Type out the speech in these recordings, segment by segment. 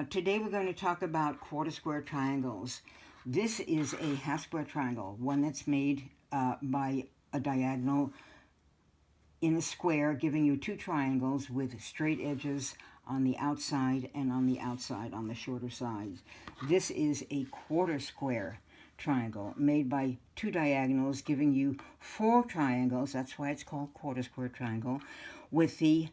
Today we're going to talk about quarter square triangles. This is a half square triangle, one that's made by a diagonal in a square, giving you two triangles with straight edges on the outside and on the outside, on the shorter sides. This is a quarter square triangle made by two diagonals, giving you four triangles. That's why it's called quarter square triangle, with the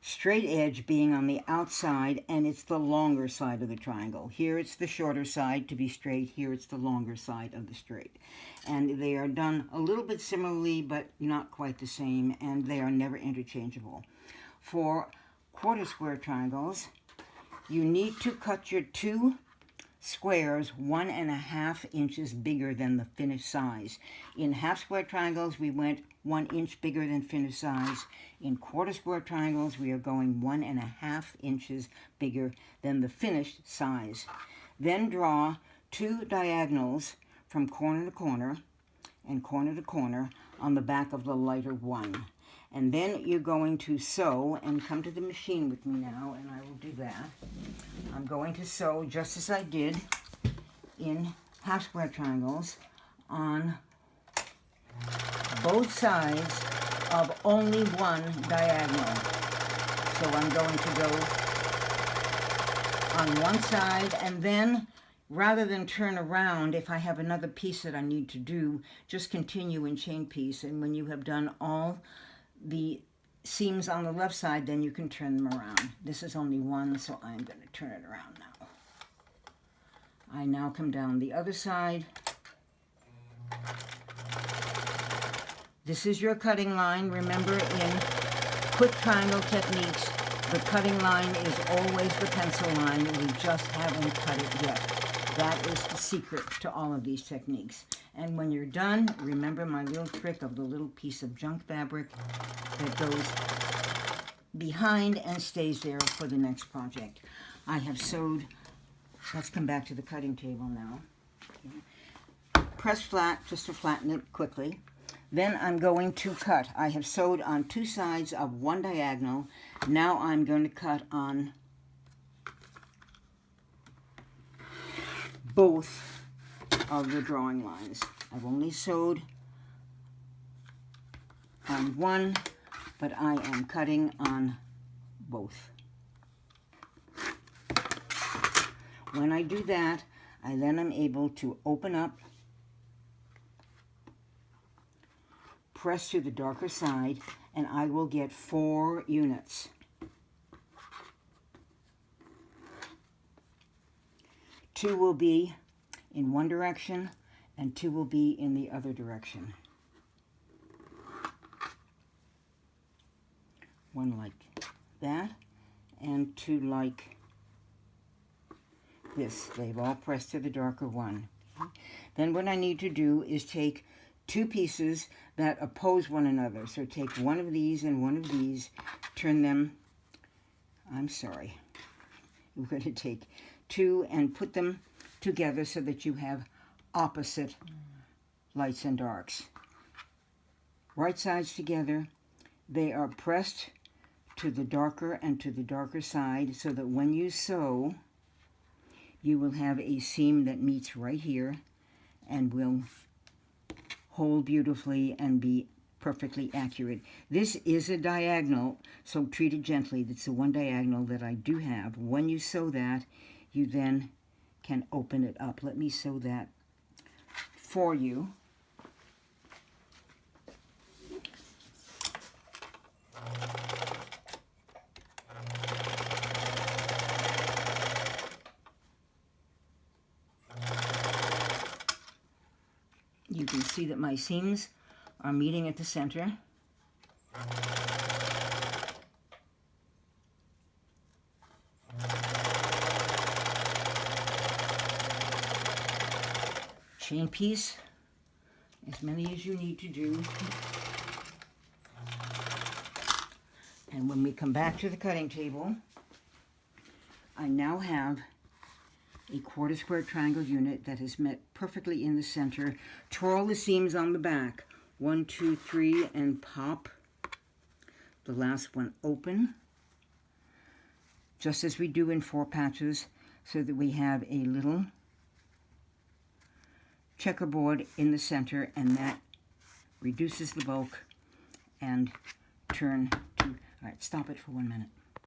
straight edge being on the outside, and it's the longer side of the triangle. Here it's the shorter side to be straight, here it's the longer side of the straight. And they are done a little bit similarly, but not quite the same, and they are never interchangeable. For quarter square triangles, you need to cut your two squares 1.5 inches bigger than the finished size. In half square triangles, we went 1 inch bigger than finished size. In quarter square triangles, we are going 1.5 inches bigger than the finished size. Then draw two diagonals from corner to corner and corner to corner on the back of the lighter one. And then you're going to sew, and come to the machine with me now, and I will do that. I'm going to sew just as I did in half square triangles on both sides of only one diagonal. So I'm going to go on one side, and then rather than turn around, if I have another piece that I need to do, just continue in chain piece, and when you have done all the seams on the left side, then you can turn them around. This is only one, so I'm going to turn it around now. I now come down the other side. This is your cutting line. Remember, in quick triangle techniques, the cutting line is always the pencil line. We just haven't cut it yet. That is the secret to all of these techniques. And when you're done, remember my little trick of the little piece of junk fabric that goes behind and stays there for the next project. I have sewed. Let's come back to the cutting table now. Okay. Press flat just to flatten it quickly. Then I'm going to cut. I have sewed on two sides of one diagonal. Now I'm going to cut on both of the drawing lines. I've only sewed on one, but I am cutting on both. When I do that, I then am able to open up, press to the darker side, and I will get 4 units. 2 will be in one direction, and 2 will be in the other direction. One like that, and 2 like this. They've all pressed to the darker one. Okay. Then what I need to do is take 2 pieces that oppose one another. So take one of these and one of these, turn them, we're going to take 2 and put them together so that you have opposite lights and darks. Right sides together, they are pressed to the darker and to the darker side, so that when you sew, you will have a seam that meets right here and will hold beautifully and be perfectly accurate. This is a diagonal, so treat it gently. That's the one diagonal that I do have. When you sew that, you then can open it up. Let me sew that for you. You can see that my seams are meeting at the center. Chain piece, as many as you need to do. And when we come back to the cutting table, I now have a quarter square triangle unit that is met perfectly in the center. Twirl the seams on the back. 1, 2, 3, and pop the last one open. just as we do in 4 patches, so that we have a little checkerboard in the center, and that reduces the bulk and turn to, all right, stop it for 1 minute.